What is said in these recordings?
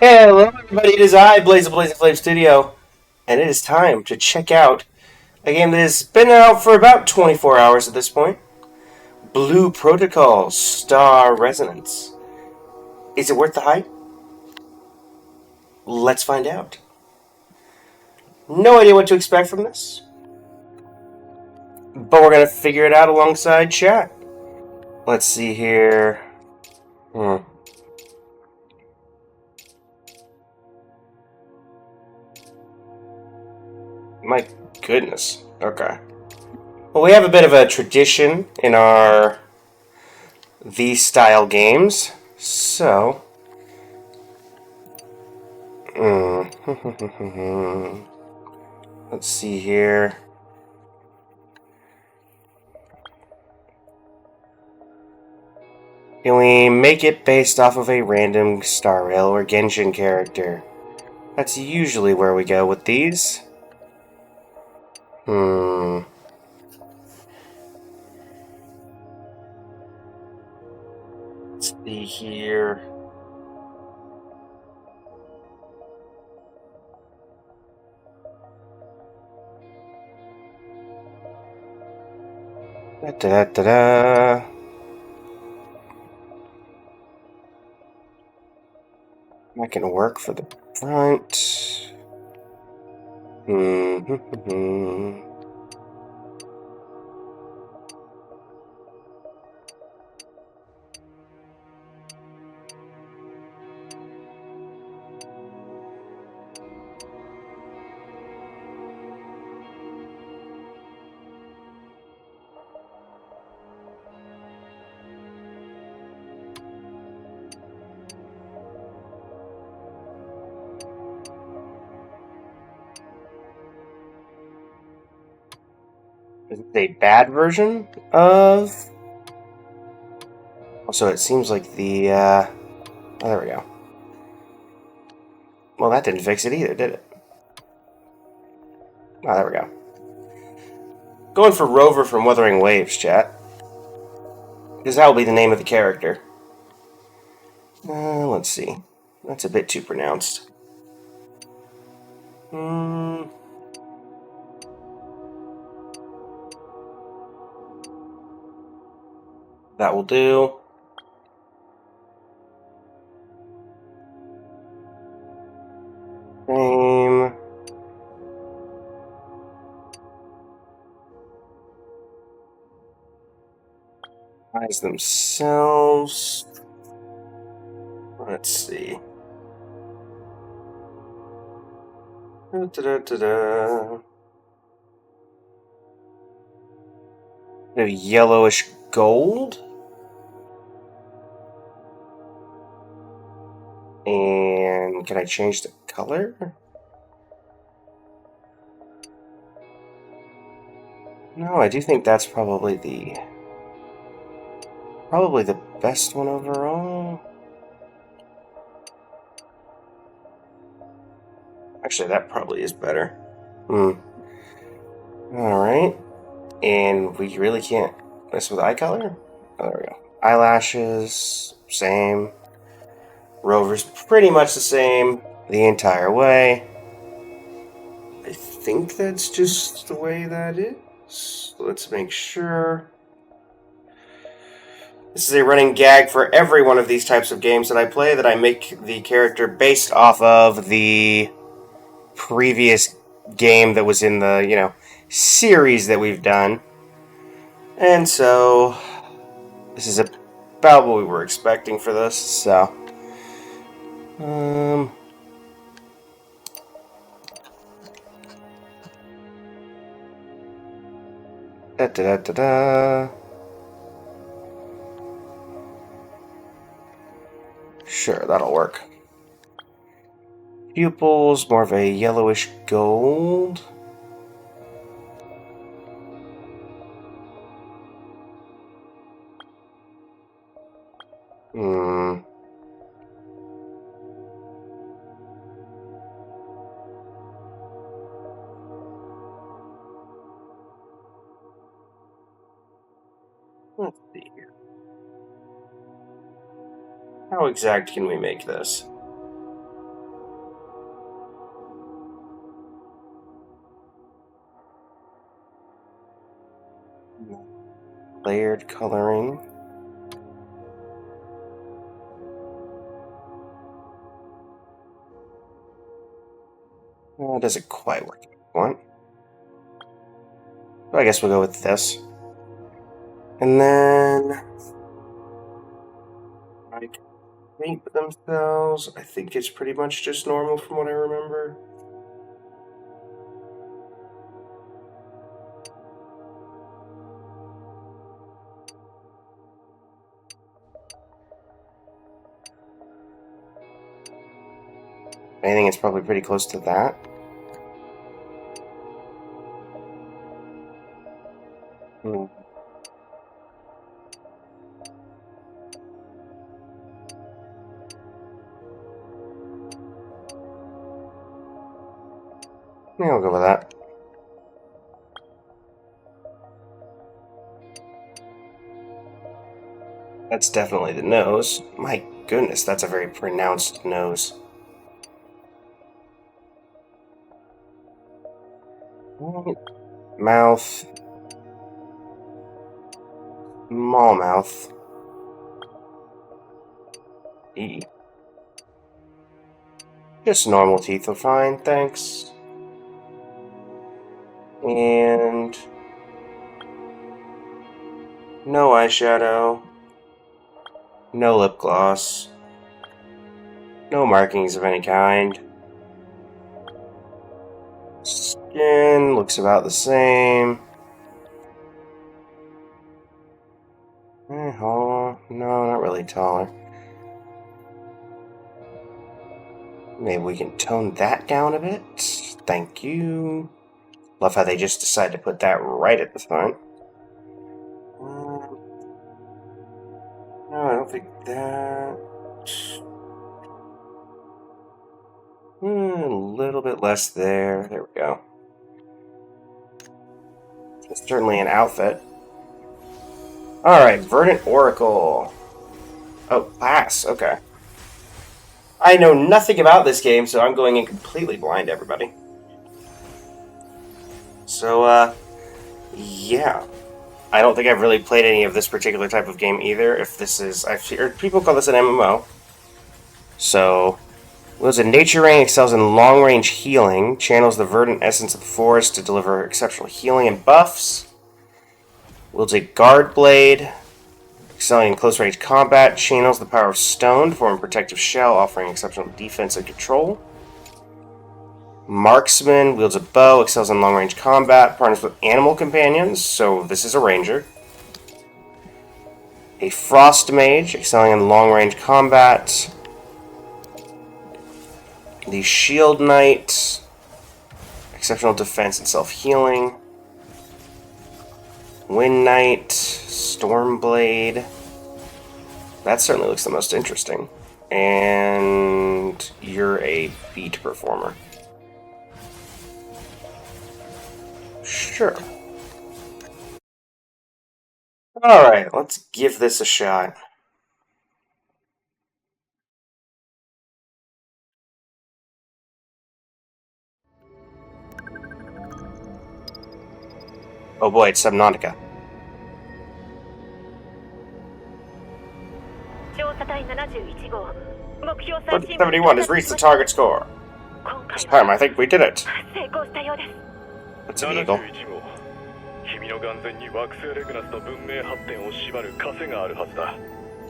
Hello, everybody. It is I, Blaze of Flame Studio, and it is time to check out a game that has been out for about 24 hours at this point. Blue Protocol Star Resonance. Is it worth the hype? Let's find out. No idea what to expect from this, but we're gonna figure it out alongside chat. Let's see here. Hmm. My goodness. Okay. Well, we have a bit of a tradition in our these style games, so. Let's see here. Can we make it based off of a random Star Rail or Genshin character? That's usually where we go with these. Hmm. Let's see here. Da-da-da-da. That can work for the front. Hmm. Is it a bad version of? Also, it seems like the. Oh, there we go. Well, that didn't fix it either, did it? Oh, there we go. Going for Rover from Wuthering Waves, chat. Because that will be the name of the character. Let's see. That's a bit too pronounced. Hmm. That will do. Name. Eyes themselves. Let's see. Da-da-da-da. A yellowish gold. And can I change the color? No, I do think that's probably the best one overall. Actually, that probably is better. Hmm. Alright. And we really can't mess with eye color? Oh, there we go. Eyelashes, same. Rover's pretty much the same the entire way. I think that's just the way that is. Let's make sure. This is a running gag for every one of these types of games that I play, that I make the character based off of the previous game that was in the, series that we've done. And so, this is about what we were expecting for this, so. Um. Da-da-da-da-da. Sure, that'll work. Pupils, more of a yellowish gold. Hmm. Let's see here. How exact can we make this? Layered coloring. Well, it doesn't quite work like I want. But I guess we'll go with this. And then like paint themselves. I think it's pretty much just normal from what I remember. I think it's probably pretty close to that. Yeah, I'll go with that. That's definitely the nose. My goodness, that's a very pronounced nose. Mouth. Small mouth. E. Just normal teeth are fine, thanks. And no eyeshadow. No lip gloss. No markings of any kind. Skin looks about the same. Oh, no, not really taller. Maybe we can tone that down a bit. Thank you. Love how they just decided to put that right at the front. No, I don't think that. A little bit less there. There we go. It's certainly an outfit. Alright, Verdant Oracle. Oh, pass. Okay. I know nothing about this game, so I'm going in completely blind, everybody. So, yeah. I don't think I've really played any of this particular type of game either. If this is... I've heard people call this an MMO. So... Wields a Nature Ring, excels in long-range healing, channels the verdant essence of the forest to deliver exceptional healing and buffs. Wields a Guard Blade, excelling in close-range combat, channels the power of stone to form a protective shell, offering exceptional defense and control. Marksman, wields a bow, excels in long-range combat, partners with animal companions, so this is a ranger. A Frost Mage, excelling in long-range combat. The Shield Knight, exceptional defense and self-healing. Wind Knight, Stormblade. That certainly looks the most interesting. And you're a beat performer. Sure. Alright, let's give this a shot. Oh boy, it's Subnautica. 71 has reached the target score. This time, I think we did it. That's an eagle.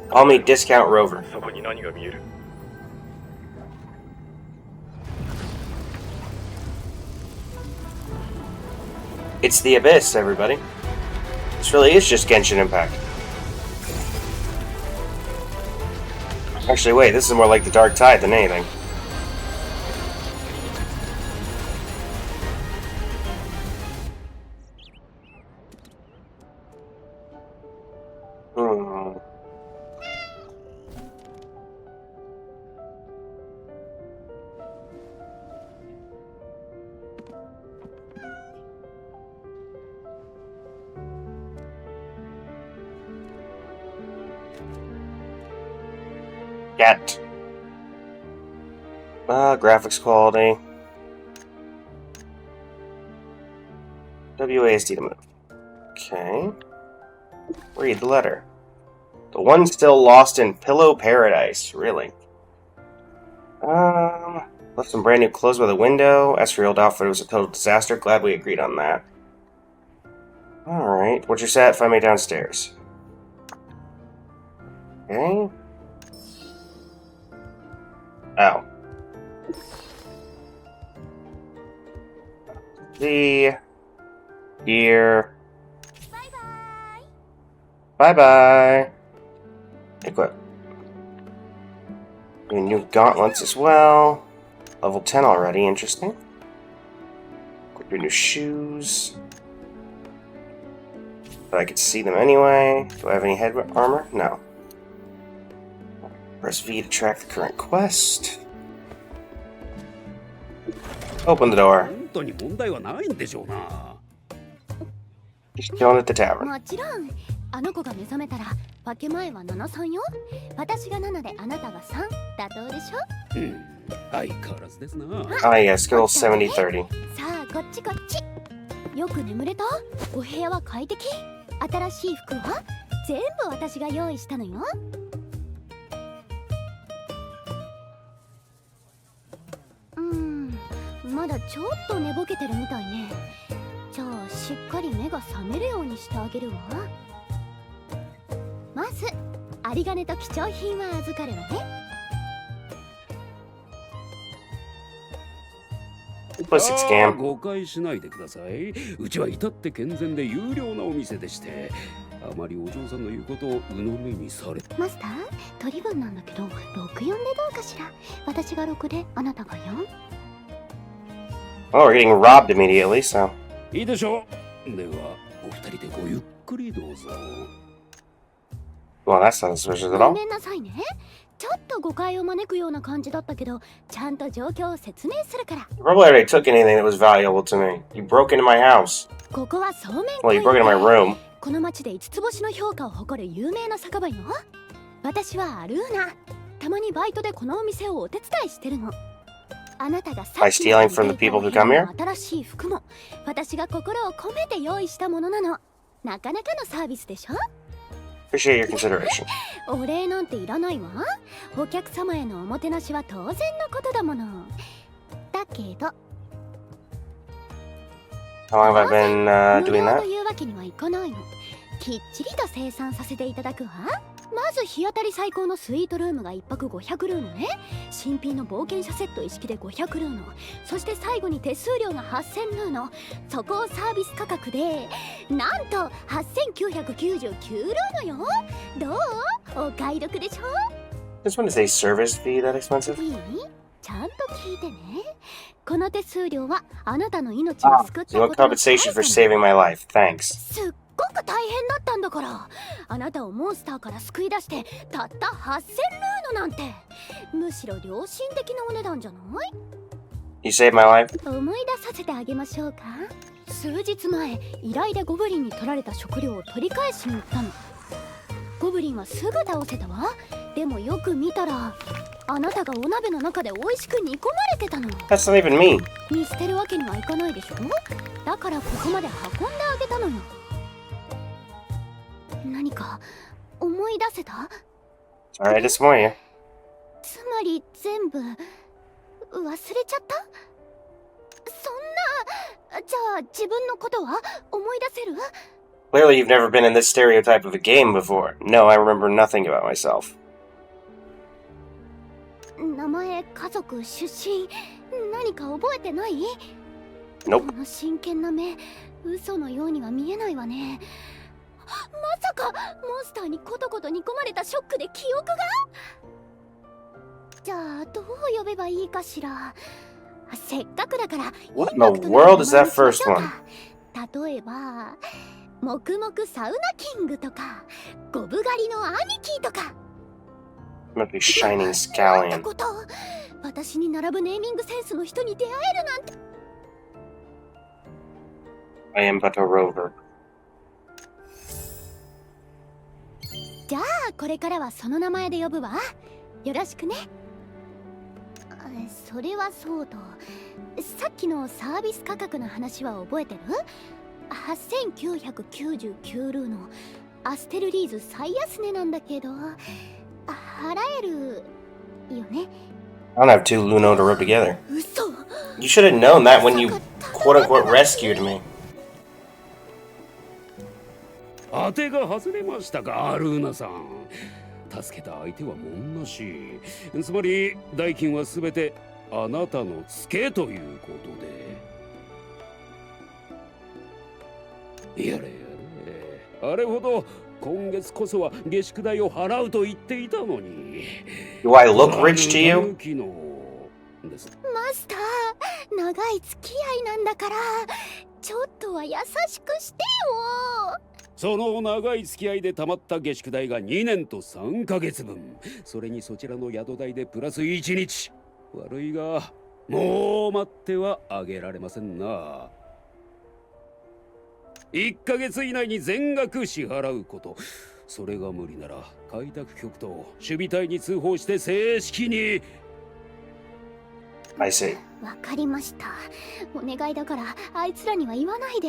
Call me Discount Rover. It's the Abyss, everybody. This really is just Genshin Impact. Actually, wait, this is more like the Dark Tide than anything. Get. Graphics quality. WASD to move. Okay. Read the letter. The one still lost in Pillow Paradise. Really? Left some brand new clothes by the window. As for your old outfit, it was a total disaster. Glad we agreed on that. Alright, what's your set? Find me downstairs. Okay. Oh. See. Here. Bye-bye. Bye-bye. Equip. New gauntlets as well. Level 10 already, interesting. Equip your new shoes. But I could see them anyway. Do I have any head armor? No. Press V to track the current quest. Open the door. Just chilling at the tavern. もちろん、あの子が目覚めたら、分け前は7-3よ。私が7であなたが3。妥当でしょ？相変わらずですな。Ah, yes, good old 70-30. さあ、こっちこっち。よく眠れた？お部屋は快適？新しい服は？全部私が用意したのよ。まだちょっと寝ぼけてるみたいね。じゃあしっかり目が覚めるようにしてあげるわ。まず有り金と貴重品は預かるわね。誤解しないでください。うちは至って健全で有料なお店でして、あまりお嬢さんの言うことを鵜呑みにされ。マスター、取り分なんだけど、64でどうかしら。私が6であなたが 4？ Oh, we're getting robbed immediately, so. いいでしょう。では、お二人でごゆっくりどうぞ。Well, that's not suspicious at ご all. めんなさいね。ちょっと誤解を招くような感じだったけど、ちゃんと状況を説明するから。You probably already took anything that was valuable to me. You broke into my house. ここはそうめん Well, you broke into my room. この町で5つ星の評価を誇る有名な酒場よ。私はアルーナ。たまにバイトでこのお店をお手伝いしてるの。あなたがさっき By stealing from the people who come here? 新しい服も私が心を込めて用意したものなの。なかなかのサービスでしょ？ Appreciate your consideration. お礼なんていらないわ。お客様へのおもてなしは当然のことだもの。だけど How long have I been 無 doing 料 that? というわけにはいかないの。きっちりと生産させていただくわ。まず日当たり最高のスイートルームが1泊500ルーノね。新品の冒険者セット一式で500ルーノ。そして最後に手数料が8000ルーノ。そこをサービス価格でなんと8999ルーノよ。どう？お買い得でしょ？ This one is a service fee that expensive? いい？ちゃんと聞いてね。この手数料はあなたの命を救った You こ want との compensation for saving my life. Thanks. すっごく大変だったんだから。あなたをモンスターから救い出してたった8000ルーノなんて、むしろ良心的なお値段じゃない？ You saved my life? 思い出させてあげましょうか。数日前、依頼でゴブリンに取られた食料を取り返しに行ったの。ゴブリンはすぐ倒せたわ。でもよく見たらあなたがお鍋の中で美味しく煮込まれてたの。 That's not even me. 見捨てるわけにはいかないでしょ。だからここまで運んであげたのよ。何か思い出せた？ Sorry I disappoint you. つまり全部忘れちゃった？そんな、じゃあ自分のことは思い出せる？ Clearly you've never been in this stereotype of a game before. No, I remember nothing about myself. 名前、家族、出身、何か覚えてない？ Nope. この真剣な目、嘘のようには見えないわね。まさかモンスターにコトコト煮込まれたショックで記憶が？じゃあどう呼べばいいかしら。せっかくだから What in the world is that first one? 例えば黙々サウナキングとかゴブ狩りの兄貴とか。 Must be Shining なんて Scallion. こと。私に並ぶネーミングセンスの人に出会えるなんて。 I am but a rover. じゃあこれからはその名前で呼ぶわ。よろしくね。それはそうと、さっきのサービス価格の話は覚えてる？ 8999 ルーノ。アステルリーズ最安値なんだけど、払えるよね。I don't have two Luno to rub together. 嘘。 You should have known that when you quote-unquote rescued me. 当てが外れましたか、アルーナさん。助けた相手はもんなし。つまり代金はすべてあなたのツケということで。やれやれ。あれほど今月こそは下宿代を払うと言っていたのに。Do I look rich to you? マスター、長い付き合いなんだから、ちょっとは優しくしてよ。その長い付き合いで貯まった下宿代が2年と3ヶ月分。それにそちらの宿代でプラス1日。悪いが、もう待ってはあげられませんな。1ヶ月以内に全額支払うこと。それが無理なら開拓局と守備隊に通報して正式に。I see. わかりました。お願いだからあいつらには言わないで。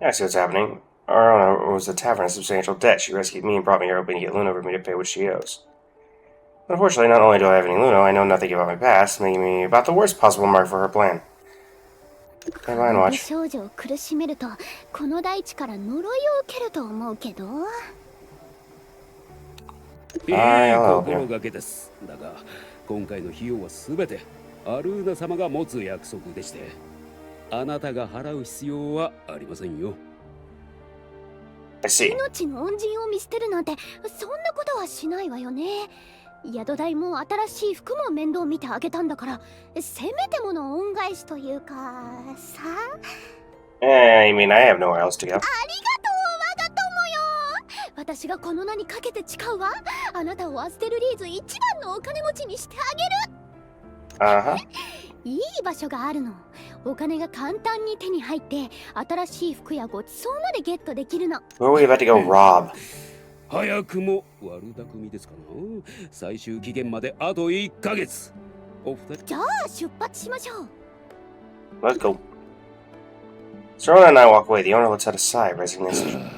I see what's happening. Arona owes the tavern a substantial debt. She rescued me and brought me here hoping to get Luna for me to pay what she owes. But unfortunately, not only do I have any Luna, I know nothing about my past, making me about the worst possible mark for her plan. Hey, mind 美 watch. 少女を苦しめるとこの大地から呪いを受けると思うけど。いい心がけです。だが今回の費用はすべてアルーナ様が持つ約束でして、あなたが払う必要はありませんよ。I see. 命の恩人を見捨てるなんてそんなことはしないわよね。宿代も新しい服も面倒見てあげたんだから、せめてもの恩返しというかさ。I mean, I have nowhere else to go. ありがとう、我が友よ。私がこの名にかけて誓うわ。あなたをアステルリーズ一番のお金持ちにしてあげる。いい場所があるの。お金が簡単に手に入って新しい服やごちそうまでゲットできるの。 Where are we about to go rob? 早くも悪巧みですかな。最終期限まであと1ヶ月。お二人。じゃあ出発しましょう。 Let's go. Serona and I walk away. The owner lets out a sigh of resignation.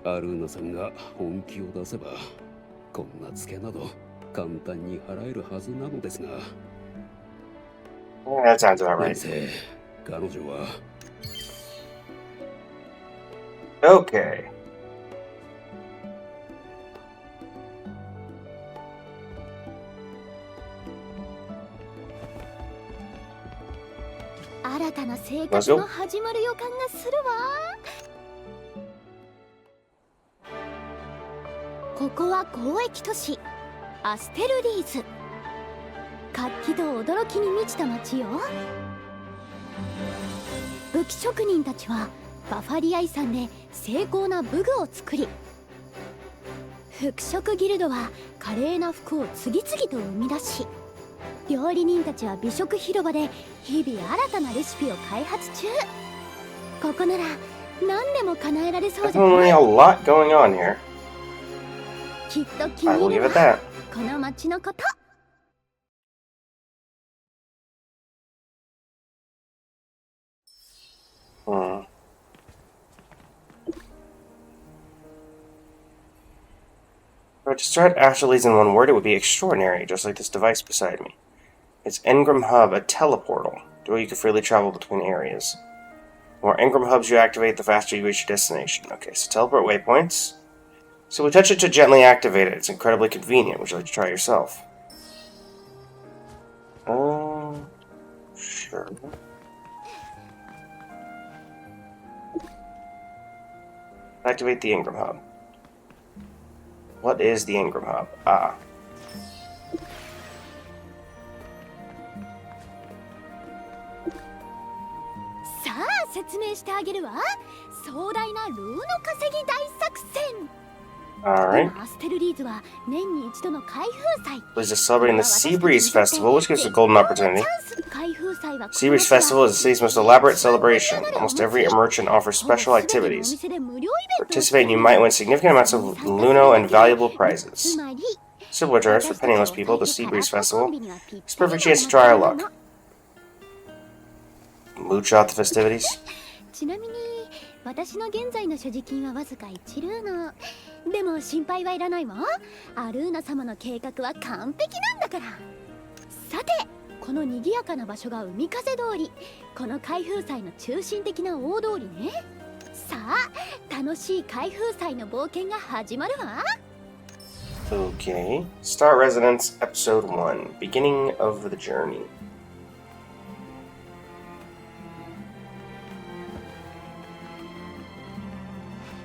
アルーナさんが本気を出せばこんなツケなど簡単に払えるはずなのですが。Yeah, that sounds about right. 先生、彼女は。Okay. 新たな生活の始まる予感がするわ。ここは交易都市アステルリーズ。活気と驚きに満ちた街よ。武器職人たちはバファリア遺産で精巧な武具を作り、服飾ギルドは華麗な服を次々と生み出し、料理人たちは美食広場で日々新たなレシピを開発中。ここなら何でも叶えられそうじゃない？ Definitely a lot going on here. きっと気 I will に入 give る it わ。 that. この街のこと。But to start Astralees in one word, it would be extraordinary, just like this device beside me. It's Engram Hub, a teleportal. The way you can freely travel between areas. The more Engram Hubs you activate, the faster you reach your destination. Okay, so teleport waypoints. So we touch it to gently activate it. It's incredibly convenient. Would you like to try it yourself? Sure. Activate the Engram Hub. What is the Engram Hub? Ah. さあ説明してあげるわ。壮大なルーの稼ぎ大作戦。 Alright. 今アステルリーズは年に一度の開封祭。 Blizzard is celebrating the Sea Breeze Festival, which gives us a golden opportunity. 開封祭は Sea Breeze Festival is the city's most elaborate celebration. Almost every merchant offers special activities. Participate and you might win significant amounts of Luno and valuable prizes. Simple terms, for penniless people, the Sea Breeze Festival is a perfect chance to try our luck. Mooch out the festivities. ちなみに私の現在の所持金はわずか1ルーノ。でも心配はいらないわ。アルーナ様の計画は完璧なんだから。さて、この賑やかな場所が海風通り、この開封祭の中心的な大通りね。さあ、楽しい開封祭の冒険が始まるわ。 Okay. Star Residence, Episode 1. Beginning of the journey.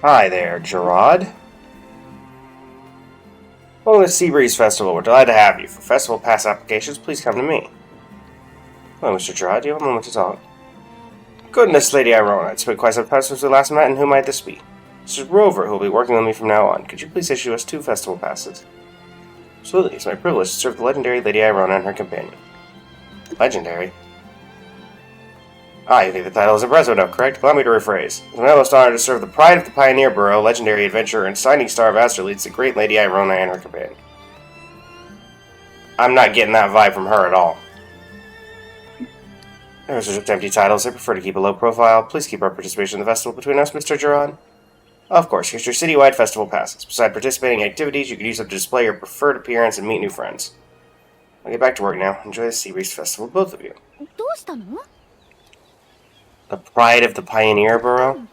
Hi there, Gerard. Welcome to Seabreeze Festival. We're delighted to have you. For festival pass applications, please come to me. Hello, Mr. Gerard. Do you have a moment to talk? Goodness, Lady Irona. It's been quite some time since we last met, and who might this be? This is Rover, who will be working with me from now on. Could you please issue us 2 festival passes? Absolutely. It's my privilege to serve the legendary Lady Irona and her companion. Legendary? You think the title is impressive enough, correct? Allow me to rephrase. It's my utmost honor to serve the pride of the Pioneer Borough, legendary adventurer, and shining star of Astraleeds, the great Lady Irona and her companion. I'm not getting that vibe from her at all. Those are just empty titles. I prefer to keep a low profile. Please keep our participation in the festival between us, Mr. Gerard. Of course, here's your citywide festival passes. Besides participating in activities, you can use them to display your preferred appearance and meet new friends. I'll get back to work now. Enjoy the Seabreeze Festival, both of you. どうしたの? The pride of the Pioneer Borough?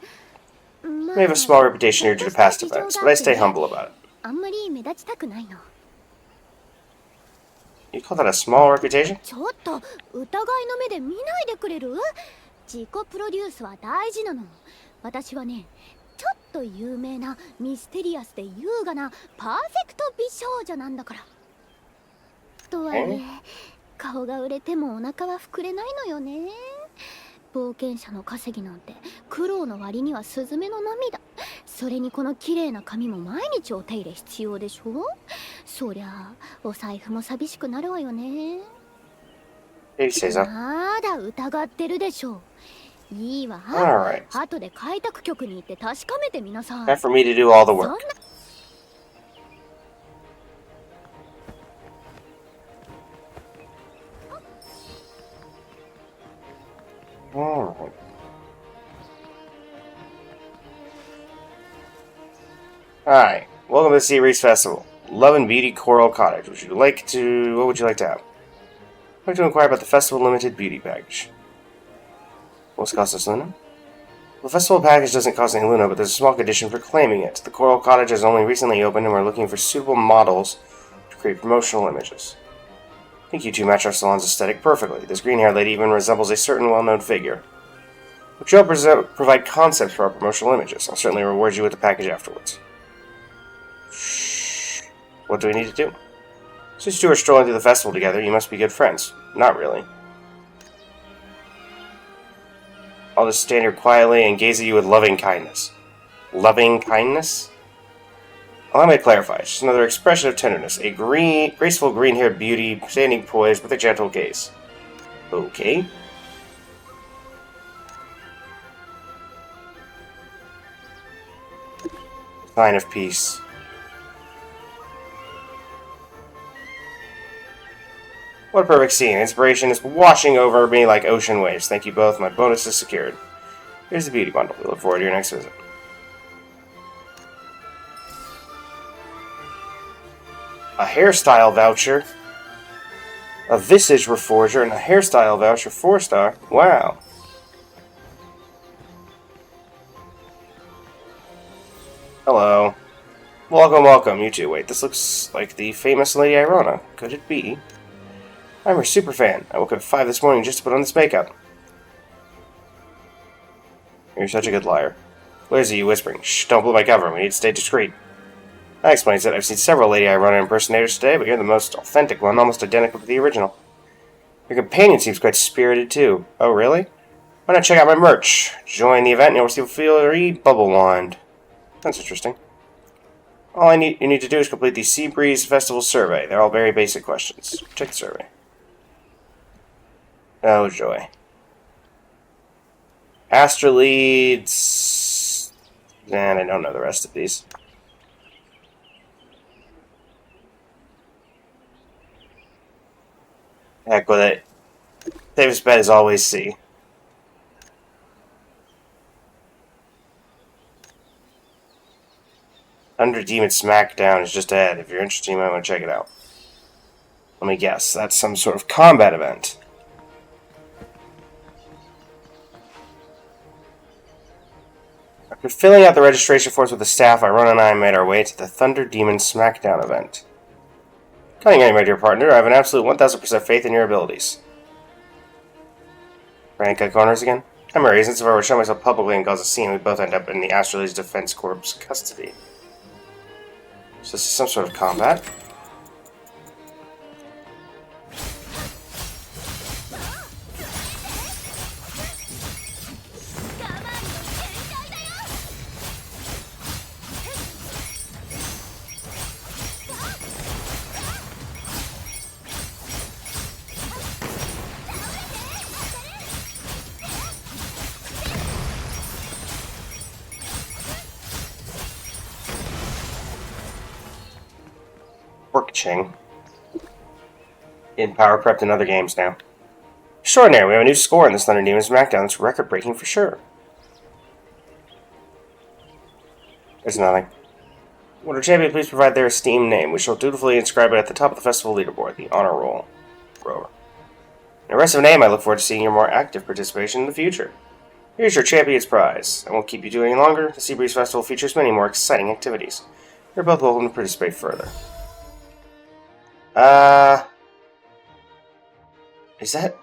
We have a small reputation here due to past events, but I stay humble about it. あんまり目立ちたくないの。 You call that a small reputation? ちょっと疑いの目で見ないでくれる？自己プロデュースは大事なの。私はね、ちょっと有名なミステリアスで優雅なパーフェクト美少女なんだから。とはいえ、顔が売れてもお腹は膨れないのよね。冒険者の稼ぎなんて苦労の割にはスズメの涙。それにこの綺麗な髪も毎日お手入れ必要でしょ。そりゃあお財布も寂しくなるわよね。まだ疑ってるでしょ。いいわ。後で開拓局に行って確かめてみなさい。Time for me to do all the work. Alright. Hi, welcome to the Seabreeze Festival. Love and Beauty Coral Cottage. What would you like to have? I'd like to inquire about the Festival Limited Beauty Package. What's cost us, Luna? The Festival Package doesn't cost any Luna, but there's a small condition for claiming it. The Coral Cottage has only recently opened, and we're looking for suitable models to create promotional images. I think you two match our salon's aesthetic perfectly. This green-haired lady even resembles a certain well-known figure. Would you all provide concepts for our promotional images? I'll certainly reward you with the package afterwards. Shh. What do we need to do? Since you two are strolling through the festival together, you must be good friends. Not really. I'll just stand here quietly and gaze at you with loving kindness. Loving kindness? Allow me to clarify. It's just another expression of tenderness. A graceful green-haired beauty standing poised with a gentle gaze. Okay. Sign of peace. What a perfect scene. Inspiration is washing over me like ocean waves. Thank you both. My bonus is secured. Here's the beauty bundle. We look forward to your next visit. A hairstyle voucher. A visage reforger and a hairstyle voucher 4-star. Wow. Hello. Welcome, you two. Wait, this looks like the famous Lady Irona. Could it be? I'm her super fan. I woke up at 5 this morning just to put on this makeup. You're such a good liar. Where's you whispering? Shh, don't blow my cover. We need to stay discreet. That explains it. I've seen several Lady Irona impersonators today, but you're the most authentic one, almost identical to the original. Your companion seems quite spirited, too. Oh, really? Why not check out my merch? Join the event and you'll receive a free bubble wand. That's interesting. All you need to do is complete the Seabreeze Festival survey. They're all very basic questions. Check the survey. Oh, joy. Astraleeds... And I don't know the rest of these. Heck with it. Safest bet is always C. Thunder Demon Smackdown is just ahead. If you're interested, you might want to check it out. Let me guess. That's some sort of combat event. After filling out the registration forms with the staff, Ron and I made our way to the Thunder Demon Smackdown event. Coming in, my dear partner, I have an absolute 1000% faith in your abilities. Trying to cut corners again? I'm worried, since if I were to show myself publicly and cause a scene, we'd both end up in the Astralese Defense Corps custody. So this is some sort of combat. Ching. In power prepped in other games now. Extraordinary, we have a new score in this Thunder Demon Smackdown. It's record breaking for sure. There's nothing. Would our champion please provide their esteemed name? We shall dutifully inscribe it at the top of the festival leaderboard, the honor roll. Rover. In the rest of the name, I look forward to seeing your more active participation in the future. Here's your champion's prize. I won't keep you doing any longer. The Seabreeze Festival features many more exciting activities. You're both welcome to participate further. Is that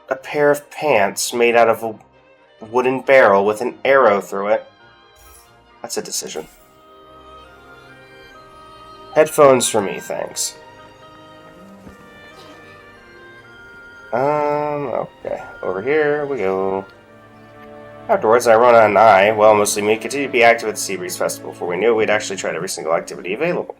a pair of pants made out of a wooden barrel with an arrow through it? That's a decision. Headphones for me, thanks. Okay. Over here we go. Afterwards, Irona and I, well, mostly me, continued to be active at the Seabreeze Festival, before we knew we'd actually tried every single activity available.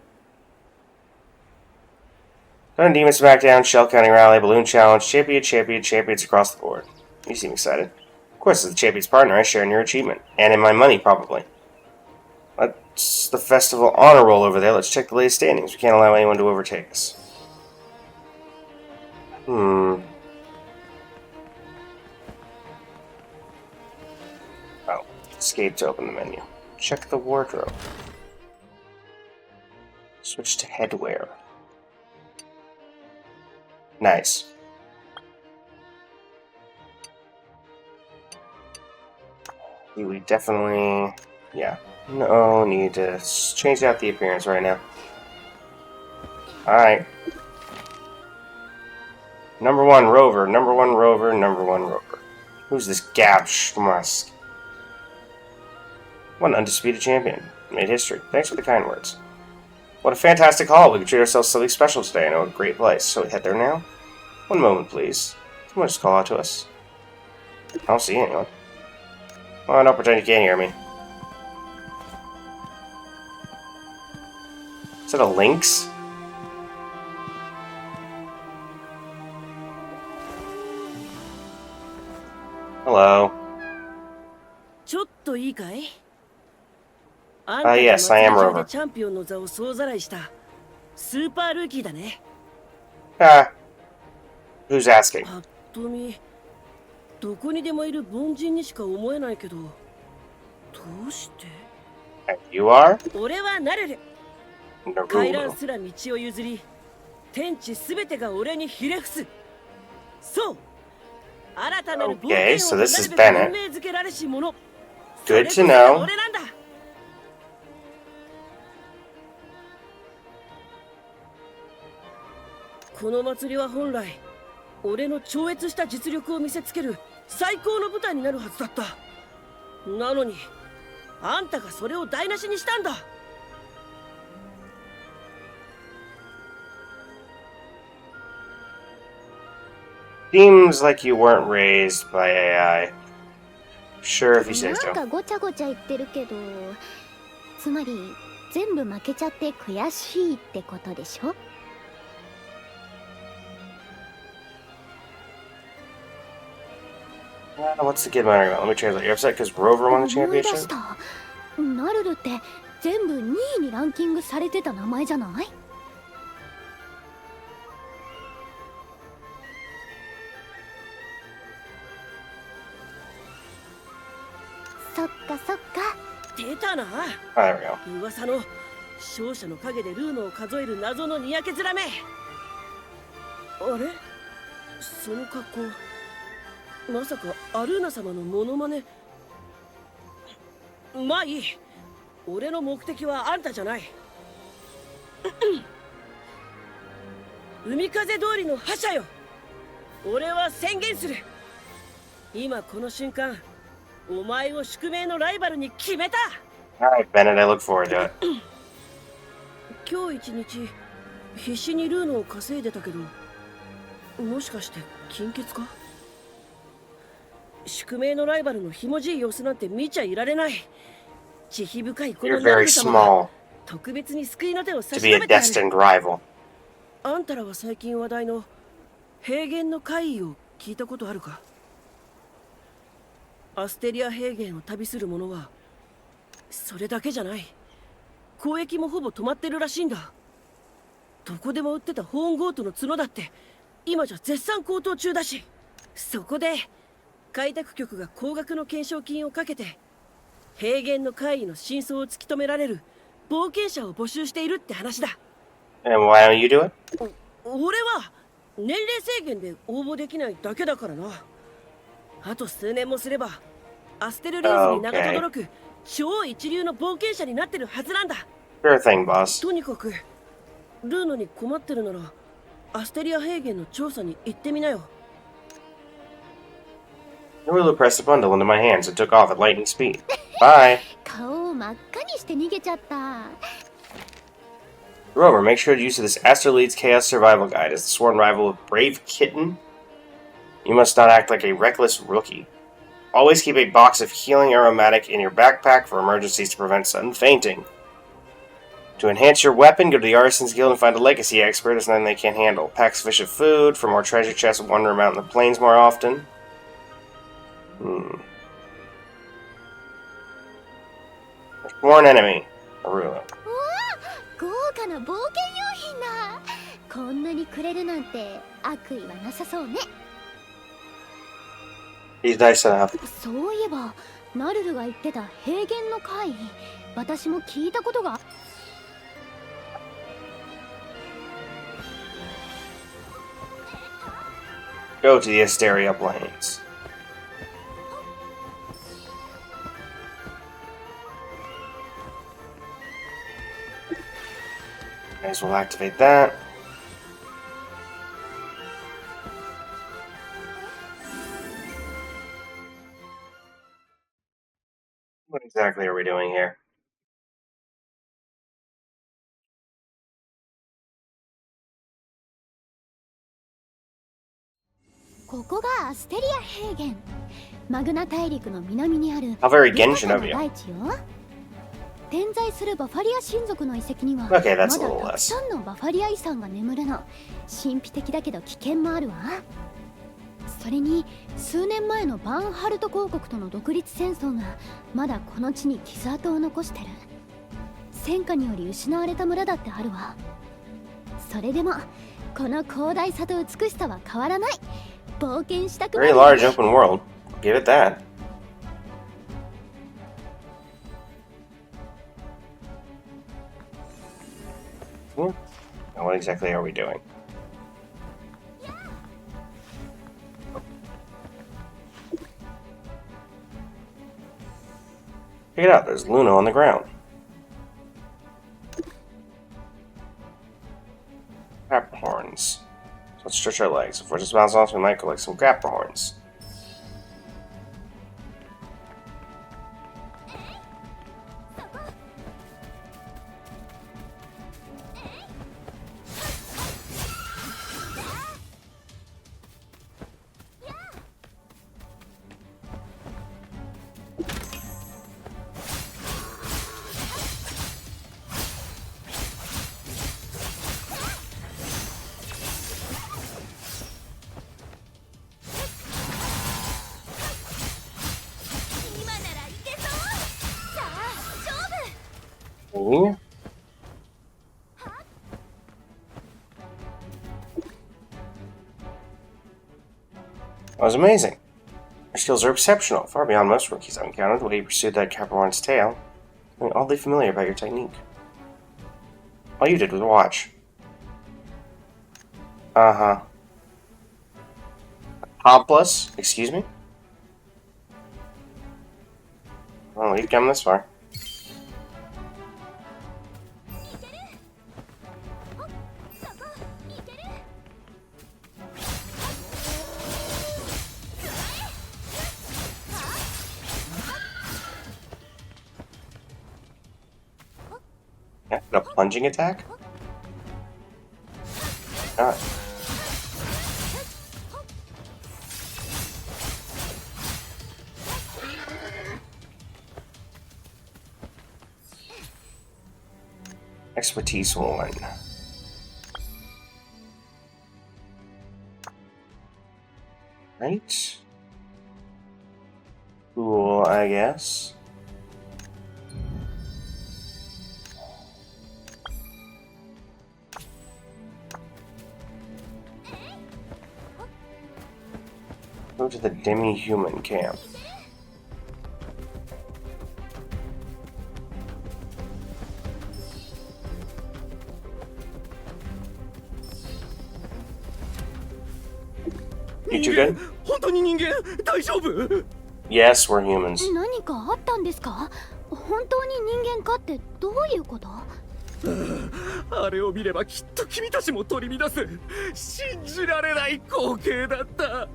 Thunder Demon Smackdown, Shell Counting Rally, Balloon Challenge, champions across the board. You seem excited. Of course, as the champion's partner, I share in your achievement. And in my money, probably. That's the festival honor roll over there. Let's check the latest standings. We can't allow anyone to overtake us. Oh. Escape to open the menu. Check the wardrobe. Switch to headwear. Nice. We definitely... Yeah. No need to change out the appearance right now. Alright. Number one Rover. Who's this Gab Schmusk? What an undisputed champion. Made history. Thanks for the kind words. What a fantastic haul. We can treat ourselves something special today. I know a great place. So we head there now? One moment, please. Someone just call out to us. I don't see anyone. Well, don't pretend you can't hear me. Is that a lynx? Hello. Yes, I am Rover. Who's asking? And you are? Naruto. Okay, so this is Bennett. Good to know. Seems like you weren't raised by AI. Sure, if you say so. なんかごちゃごちゃ言ってるけど、つまり全部負けちゃって悔しいってことでしょ? What's the kid muttering about? Let me translate. You're upset because Rover won the championship? ナルルって全部2位にランキングされてた名前じゃない? Oh, there we go. 勝者の陰でルーノを数える謎のにやけ面め。あれ、その格好、まさかアルーナ様のモノマネ。まあいい、俺の目的はあんたじゃない。海風通りの覇者よ。俺は宣言する。今この瞬間、お前を宿命のライバルに決めた。 Alright, Bennett, I look forward to it. 今日一日必死にルーノを稼いでたけど、もしかして金欠か。宿命のライバルのひもじい様子なんて見ちゃいられない。慈悲深いこの You're ナ very ル様は small 特別に救いの手を差 to し be 伸 a べてやる。 destined rival. あんたらは最近話題の平原の怪異を聞いたことあるか。アステリア平原を旅する者はそれだけじゃない。交易もほぼ止まってるらしいんだ。どこでも売ってたホーンゴートの角だって今じゃ絶賛高騰中だし、そこで開拓局が高額の懸賞金をかけて平原の怪異の真相を突き止められる冒険者を募集しているって話だ。 And why don't you do it? 俺は年齢制限で応募できないだけだからな。あと数年もすればアステルリーズに名が轟く超一流の冒険者になってるはずなんだ。 Sure thing, boss. とにかくルーノに困ってるならアステリア平原の調査に行ってみなよ。 Lulu pressed a bundle into my hands and took off at lightning speed. Bye. 顔を真っ赤にして逃げちゃった。 Rover, make sure to use this Astralead's Chaos Survival Guide as the sworn rival of Brave Kitten. You must not act like a reckless rookie. Always keep a box of healing aromatic in your backpack for emergencies to prevent sudden fainting. To enhance your weapon, go to the Artisans Guild and find a legacy expert as nothing they can't handle. Pack sufficient food for more treasure chests, wander about in the plains more often. Sworn enemy, Arula. 豪華な冒険用品だ。こんなにくれるなんて悪意はなさそうね。 He's nice enough. そういえばナルルが言ってた平原の怪異、私も聞いたことが。 Go to the Asteria Plains. May as well activate that. What exactly are we doing here? ここがアステリア平原、マグナ大陸の南にある How very 豊 Genshin か of な you. 大地よ。点在するバファリア親族の遺跡には Okay, ま that's だ a little たく less. さんのバファリア遺産が眠るの。神秘的だけど危険もあるわ。それに数年前のバーンハルト公国との独立戦争がまだこの地に傷跡を残してる。戦火により失われた村だってあるわ。それでもこの広大さと美しさは変わらない。冒険したくな Very る。 large open world. Give it that. Now what exactly are we doing? Check it out, there's Luna on the ground. Grapple horns. So let's stretch our legs. If we're just bounce off, we might collect some grapple horns. That was amazing. Your skills are exceptional, far beyond most rookies I've encountered. The way you pursued that Capricorn's tail, something oddly familiar about your technique. All you did was watch. Uh-huh. Accomplice? Excuse me? Oh, you've come this far. Yeah, a plunging attack? God. Expertise 1. Right. Cool, I guess. Go to the demi-human camp. You two good? 本当に人間大丈夫？ Yes, we're humans. 何かあったんですか？本当に人間かってどういうこと？あれを見ればきっと君たちも取り乱す。信じられない光景だった。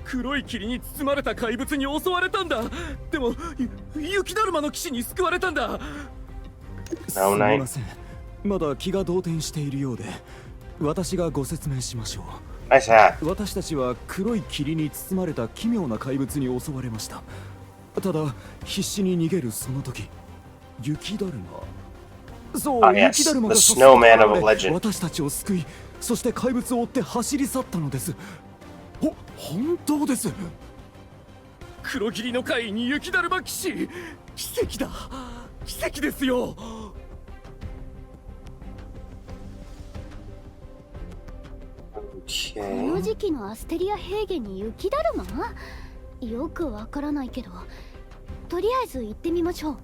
黒い霧に包まれた怪物に襲われたんだ。でも雪だるまの騎士に救われたんだ。すみません。まだ気が動転しているようで、私がご説明しましょう。Nice hat. 私たちは黒い霧に包まれた奇妙な怪物に襲われました。ただ必死に逃げるその時、雪だるま、そう、yes. 雪だるまが The snowman of a legend. 私たちを救い、そして怪物を追って走り去ったのです。本当です。黒霧の会に雪だるま騎士、奇跡だ、奇跡ですよ。この時期のアステリア平原に雪だるま？よくわからないけど、とりあえず行ってみましょう。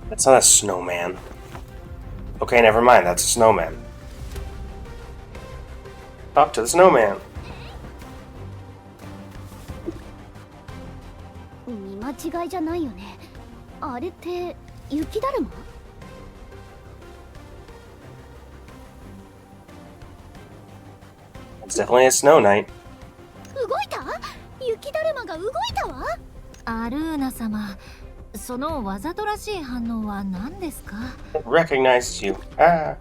That's not a snowman. Okay, never mind. That's a snowman. Talk to the snowman. 見間違いじゃないよね。あれって雪だるま？It's definitely a snow knight. 動いた？雪だるまが動いたわ。アルーナ様、そのわざとらしい反応は何ですか？ It recognizes you. Ah.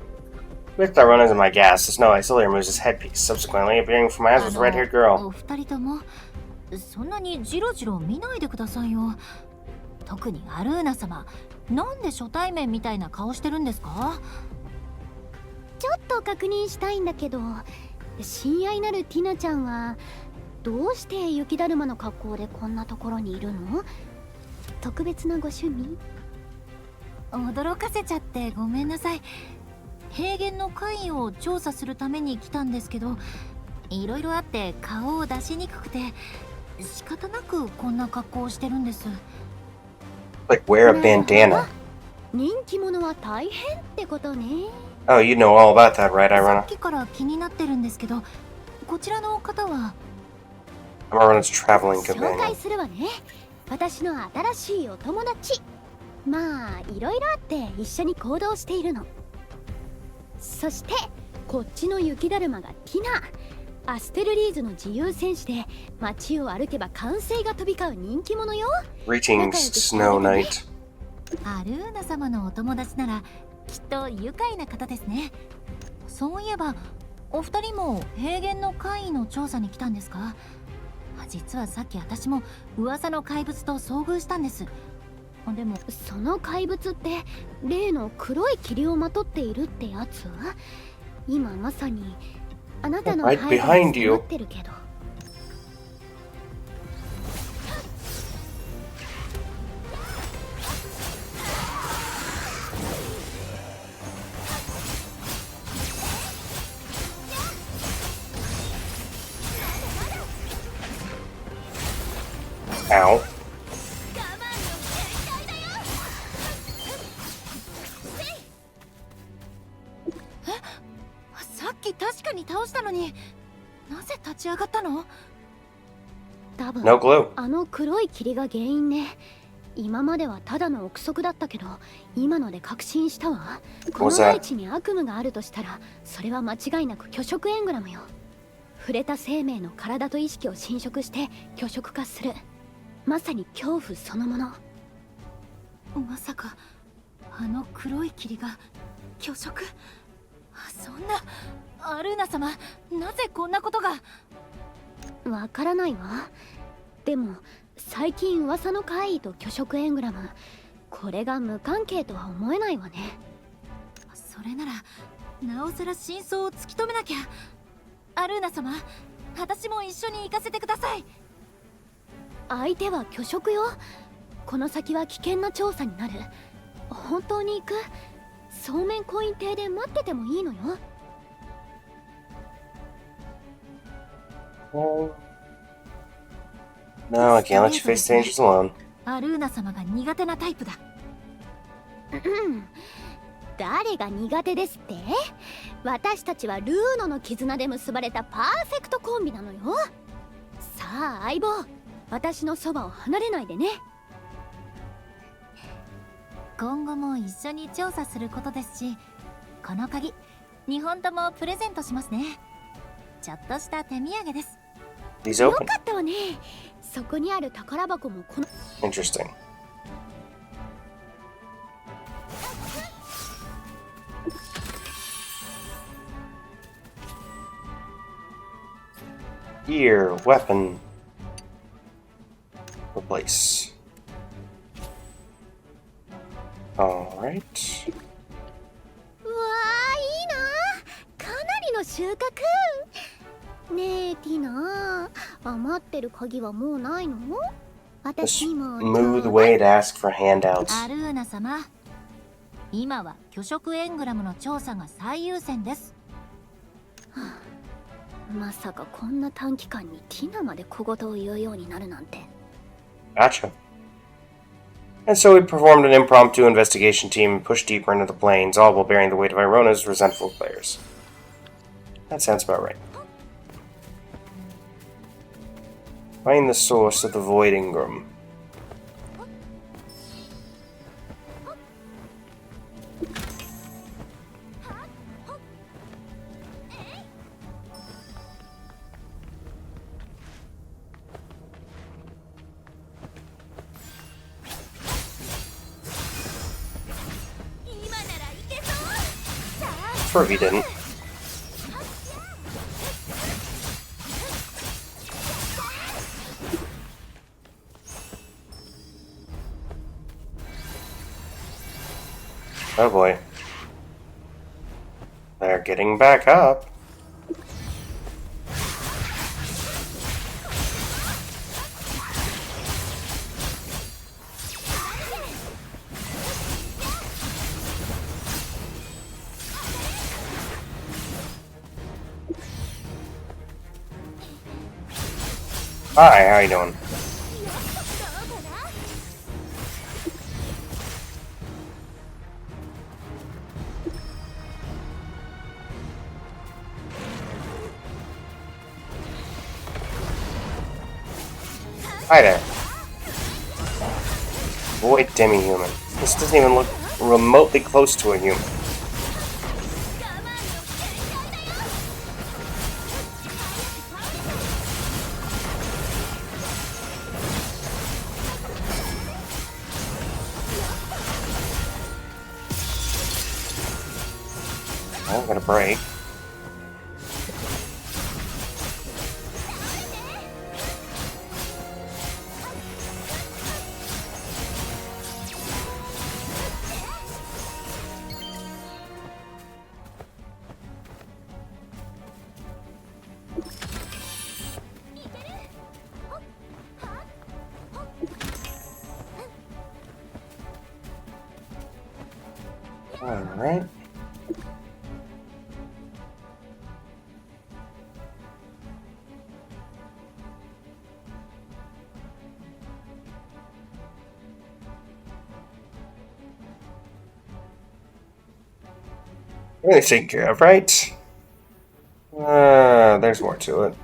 With that run as my gas, the snow knight slowly removes his headpiece. Subsequently, appearing from my eyes was a red-haired girl. お二人ともそんなにジロジロ見ないでくださいよ。特にアルーナ様、なんで初対面みたいな顔してるんですか？ちょっと確認したいんだけど、親愛なるティナちゃんはどうして雪だるまの格好でこんなところにいるの？特別なご趣味？驚かせちゃってごめんなさい。平原の怪異を調査するために来たんですけど、いろいろあって顔を出しにくくて仕方なくこんな格好をしてるんです。Like wear a bandana. 人気者は大変ってことね。Oh, you know all about that, right, さ Irona? っきから気になってるんですけど、こちらの方は？ I'm Irona's traveling 紹介 companion. するわね。私の新しいお友達。まあいろいろあって一緒に行動しているの。そしてこっちの雪だるまがティナ。アステルリーズの自由戦士で街を歩けば歓声が飛び交う人気者よ。 Greetings, Snow Knight. アルーナ様のお友達ならきっと愉快な方ですね。そういえばお二人も平原の怪異の調査に来たんですか？実はさっき私も噂の怪物と遭遇したんです。でもその怪物って例の黒い霧をまとっているってやつ？今まさにあなたの背後に迫ってるけど。Ow. さっき確かに倒したのに、なぜ立ち上がったの？多分 No clue. あの黒い霧が原因ね。今まではただの憶測だったけど、今ので確信したわ。この大地に悪夢があるとしたら、それは間違いなく虚飾エングラムよ。触れた生命の体と意識を侵食して虚飾化する。まさに恐怖そのもの。まさかあの黒い霧が虚飾？そんな、アルーナ様、なぜこんなことが？わからないわ。でも最近噂の怪異と虚飾エングラム、これが無関係とは思えないわね。それならなおさら真相を突き止めなきゃ。アルーナ様、私も一緒に行かせてください。相手は虚飾よ。この先は危険な調査になる。本当に行く？そうめんコイン邸で待っててもいいのよ。No, I can't let you face the dangers alone. アルーナ様が苦手なタイプだ。誰が苦手ですって？私たちはルーノの絆で結ばれたパーフェクトコンビなのよ。さあ相棒、私のそばを離れないでね。今後も一緒に調査することですし、この鍵2本ともプレゼントしますね。ちょっとした手土産です。 These よ open. かったわね。そこにある宝箱もこの Interesting. Gear, weapon. Replace. Alright. うわー、いいな。かなりの収穫。ねえティナ、余ってる鍵はもうないの？ A 私にも smooth way to ask for handouts. アルーナ様、今は虚飾エングラムの調査が最優先です。まさかこんな短期間にティナまで小言を言うようになるなんて。 Gotcha. And so we performed an impromptu investigation team and pushed deeper into the plains, all while bearing the weight of Irona's resentful players. That sounds about right. Find the source of the Void Ingram. Fergie didn't. Oh boy. They're getting back up. Hi, how you doing? Hi there. Void demi-human. This doesn't even look remotely close to a human. I'm gonna break. Alright. Really taken care of, right? There's more to it.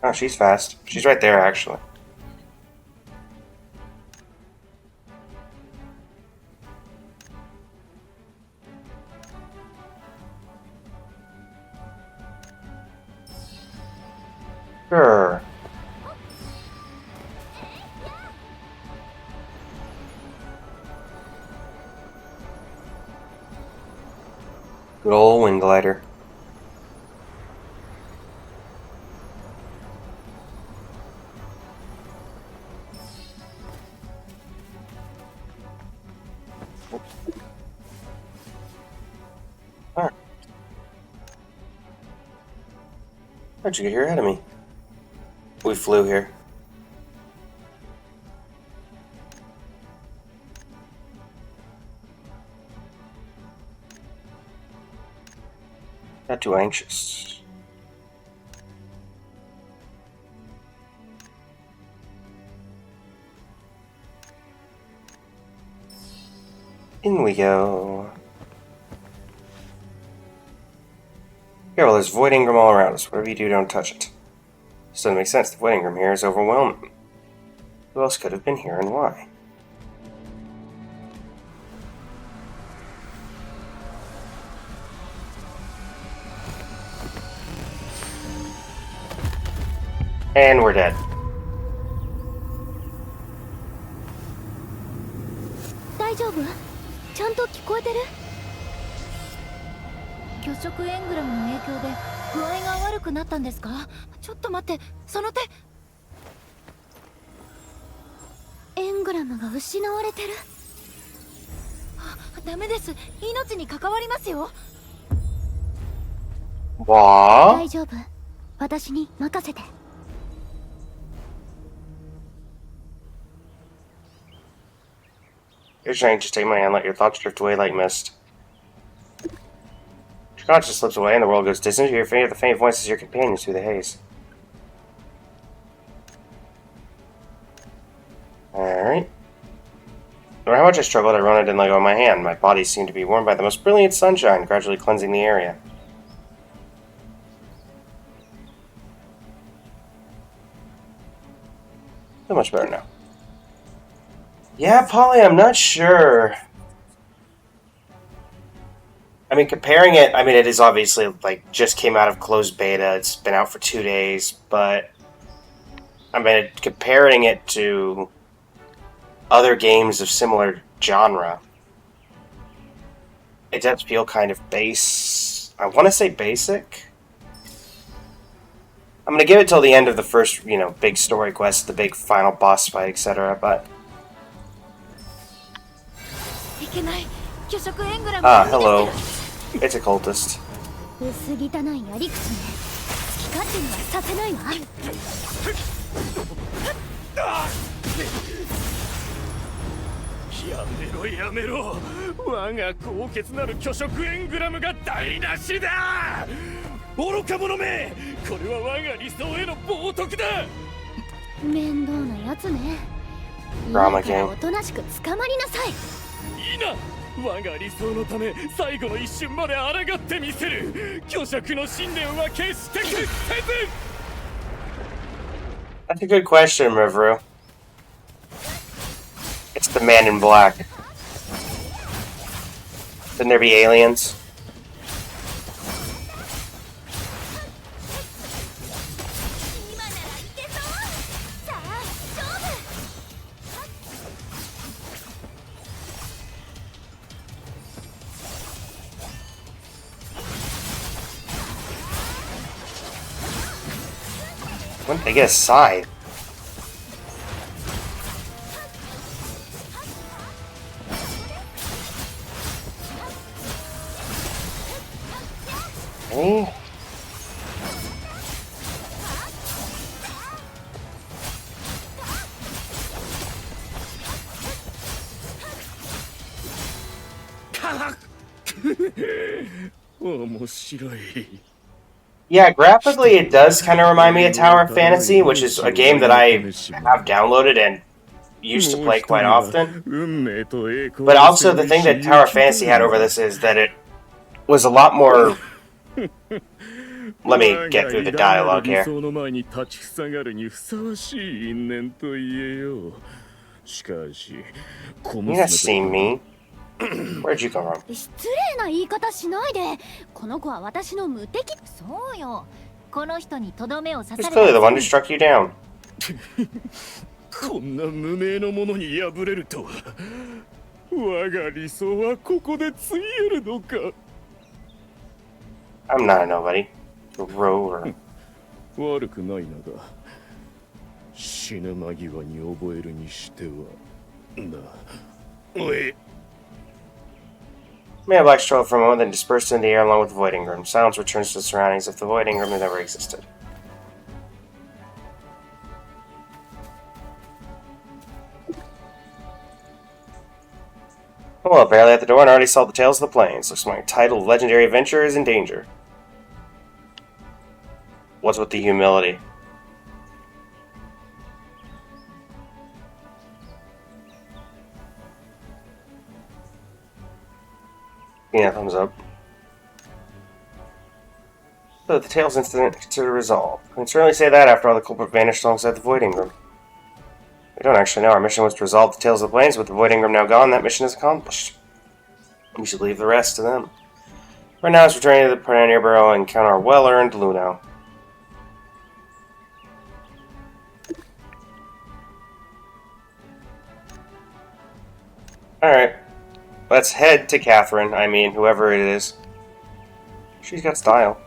Oh, she's fast. She's right there, actually. Sure. Good old wind glider. Alright. How'd you get here ahead of me? We flew here. Not too anxious. In we go. Careful, there's Void Ingram all around us. Whatever you do, don't touch it. This doesn't make sense. The Void Ingram here is overwhelming. Who else could have been here and why? And we're dead. 大丈夫？ちゃんと聞こえてる？巨食エングラムの影響で具合が悪くなったんですか？ちょっと待って、その手。エングラムが失われてる。ダメです。命に関わりますよ。What? 大丈夫。私に任せて。You're trying to just take my hand, let your thoughts drift away like mist. Your conscience slips away and the world goes distant. You hear the faint voices of your companions through the haze. Alright. No matter how much I struggled, Irona didn't let go of my hand. My body seemed to be warmed by the most brilliant sunshine, gradually cleansing the area. So much better now. Yeah, Polly, I'm not sure. I mean, comparing it, I mean, it is obviously, like, just came out of closed beta. It's been out for 2 days, but I mean, comparing it to other games of similar genre, it does feel kind of base. I want to say basic. I'm going to give it till the end of the first, big story quest, the big final boss fight, etc., but... Ah, hello. It's a cultist. 薄汚いやり口ね。好き勝手にはさせないわ。やめろやめろ。我が高潔なる巨食エングラムが台無しだ。愚か者め、これは我が理想への冒涜だ。面倒なやつね。ドラマ今からおとなしく捕まりなさい。いいな。我が理想のため最後の一瞬まで抗ってみせる。巨食の信念は決して屈せず。 That's a good question, Riveru. It's the man in black. Shouldn't there be aliens? When did they get a scythe? Okay. Yeah, graphically it does kind of remind me of Tower of Fantasy, which is a game that I have downloaded and used to play quite often. But also the thing that Tower of Fantasy had over this is that it was a lot more... Let me get through the dialogue here. You not seen me. Where'd you come from? 失礼な言い方しないで。この子は私の無敵。そうよ。この人にとどめを刺 He's され clearly the た one who struck you down. こんな無名の者に敗れるとは。我が理想はここでついえるのか。I'm not a nobody. A rover. 悪くないのだ。死ぬ間際に覚えるにしては。おい。May have black strolled for a moment, then dispersed in the air along with the voiding room. Silence returns to the surroundings if the voiding room had never existed. Well, barely at the door and already saw the tales of the plains. Looks like my title of legendary adventurer is in danger. What's with the humility? Yeah, thumbs up. So the Tails incident considered resolved. I can certainly say that after all the culprit vanished alongside the Voiding Room. We don't actually know. Our mission was to resolve the Tales of the Plains. With the Voiding Room now gone, that mission is accomplished. We should leave the rest to them. Right now, it's returning to the Pioneer Burrow and count our well-earned Luno. Alright. Let's head to Catherine. I mean, whoever it is. She's got style.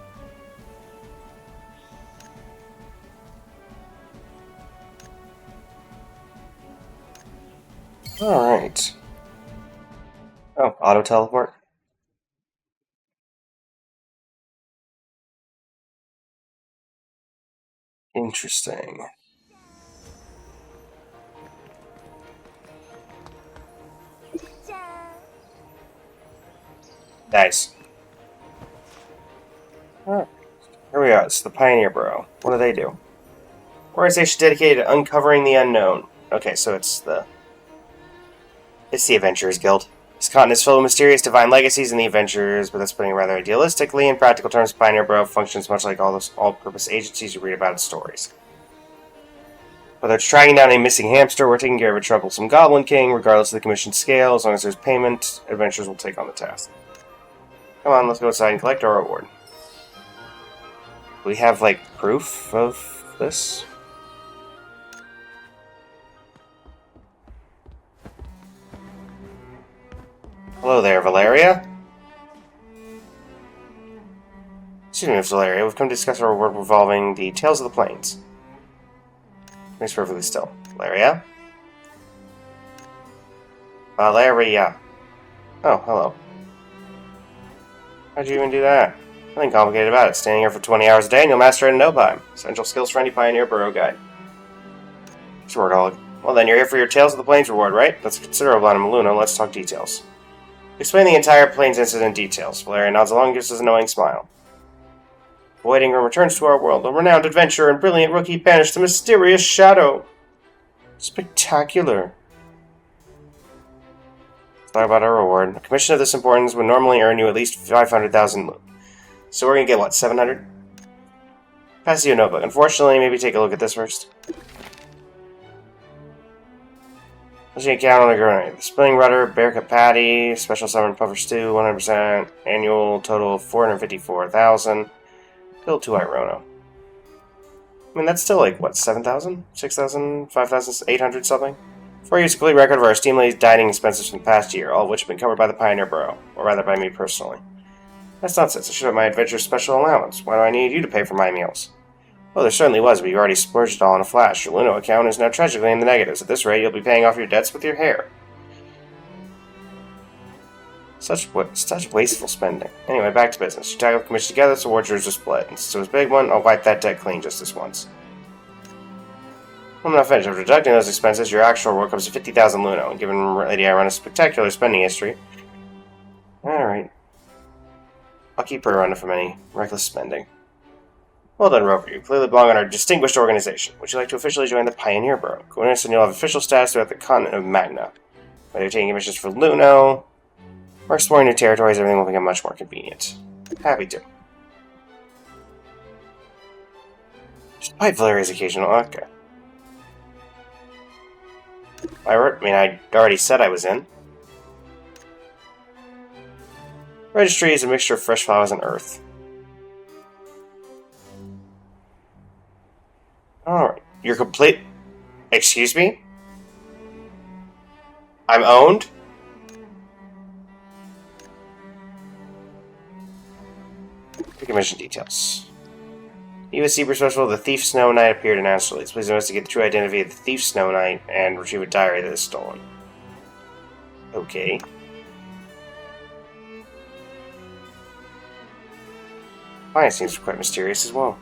Alright. Oh, auto teleport. Interesting. Nice. Alright. Here we are. It's the Pioneer Burrow. What do they do? Organization dedicated to uncovering the unknown. Okay, so it's the Adventurers Guild. This continent is filled with mysterious divine legacies in the Adventurers, but that's putting it rather idealistically. In practical terms, Pioneer Burrow functions much like all those all-purpose agencies you read about in stories. Whether it's tracking down a missing hamster or taking care of a troublesome Goblin King, regardless of the commission scale, as long as there's payment, adventurers will take on the task. Come on, let's go outside and collect our reward. We have, like, proof of this? Hello there, Valeria? Excuse me, Miss Valeria. We've come to discuss our reward involving the Tales of the Plains. Remains perfectly still. Valeria? Valeria. Oh, hello. How'd you even do that? Nothing complicated about it. Standing here for 20 hours a day and you'll master it in no time. Essential skills for any Pioneer Burrow guide. Swordholic. Well then, you're here for your Tales of the Plains reward, right? That's a considerable amount of Luna. Let's talk details. Explain the entire Plains incident in details. Valeria nods along and gives us an knowing smile. The Waiting Room returns to our world. A renowned adventurer and brilliant rookie banished the mysterious shadow. Spectacular. Let's talk about our reward. A commission of this importance would normally earn you at least 500,000 loot. So we're gonna get what, 700? Pass you a notebook. Unfortunately, maybe take a look at this first. Let's get count on the grenade. Spilling rudder, bear cut patty, special summon puffer stew, 100%, annual total of 454,000. Build 2 Irono. I mean, that's still like, what, 7,000? 6,000? 5,800 something? For use a complete record of our Steam Lady's dining expenses from the past year, all of which have been covered by the Pioneer Burrow, or rather by me personally. That's nonsense. I should have my adventure special allowance. Why do I need you to pay for my meals? Well, there certainly was, but you already splurged it all in a flash. Your Luno account is now tragically in the negatives. At this rate, you'll be paying off your debts with your hair. Such wasteful spending. Anyway, back to business. You tag up the commission together, so awards are split. And since it was a big one, I'll wipe that debt clean just this once. I'm not finished. After deducting those expenses, your actual reward comes to 50,000 Luno, and given Lady Irona's spectacular spending history. Alright. I'll keep her running from any reckless spending. Well done, Rover. You clearly belong in our distinguished organization. Would you like to officially join the Pioneer Bureau? Go in and you'll have official status throughout the continent of Magna. Whether you're taking missions for Luno or exploring new territories, everything will become much more convenient. Happy to. Despite Valeria's occasional... Okay. I already said I was in. Registry is a mixture of fresh flowers and earth. Alright. You're complete... Excuse me? I'm owned? Commission details. U.S. Secret Special, the Thief Snow Knight appeared in Astral Leaks. Please investigate the true identity of the Thief Snow Knight and retrieve a diary that is stolen. Okay. Client seems quite mysterious as well.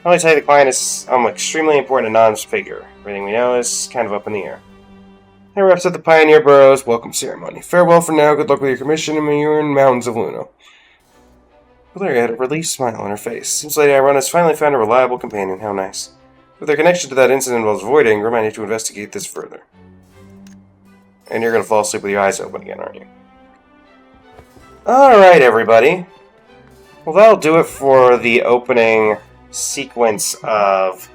I'll only tell you the client is extremely important anonymous figure. Everything we know is kind of up in the air. That wraps up the Pioneer Burrow's welcome ceremony. Farewell for now, good luck with your commission, and may you earn mountains of Luno. Valeria had a relieved smile on her face. Seems Lady Irona has finally found a reliable companion. How nice. With their connection to that incident while avoiding, remind you to investigate this further. And you're going to fall asleep with your eyes open again, aren't you? Alright, everybody. Well, that'll do it for the opening sequence of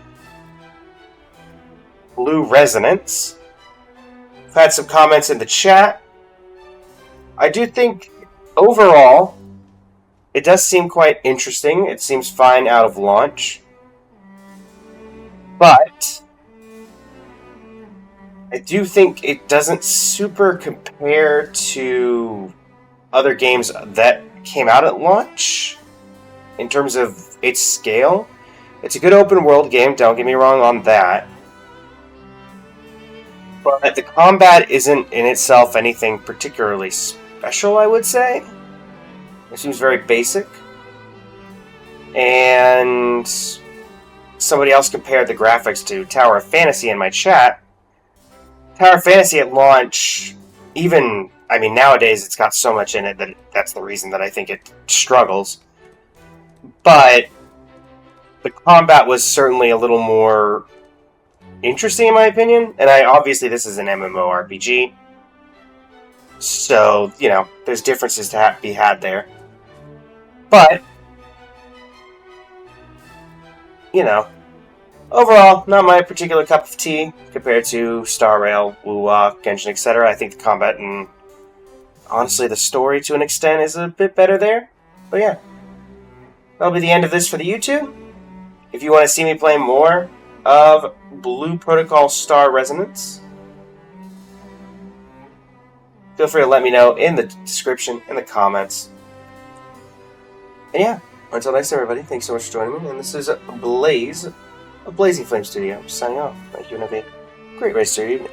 Blue Resonance. I've had some comments in the chat. I do think, overall, it does seem quite interesting. It seems fine out of launch. But I do think it doesn't super compare to other games that came out at launch in terms of its scale. It's a good open world game, don't get me wrong on that. But the combat isn't in itself anything particularly special, I would say. It seems very basic. And somebody else compared the graphics to Tower of Fantasy in my chat. Tower of Fantasy at launch, nowadays it's got so much in it that that's the reason that I think it struggles. But the combat was certainly a little more interesting in my opinion. And obviously this is an MMORPG. So, there's differences to be had there. But, overall, not my particular cup of tea compared to Star Rail, Wuwa, Genshin, etc. I think the combat and, honestly, the story to an extent is a bit better there. But yeah, that'll be the end of this for the YouTube. If you want to see me play more of Blue Protocol Star Resonance, feel free to let me know in the description, in the comments. And yeah, until next time, everybody, thanks so much for joining me. And this is Blaze of Blazing Flame Studio, signing off. Thank you, and have a great rest of your evening.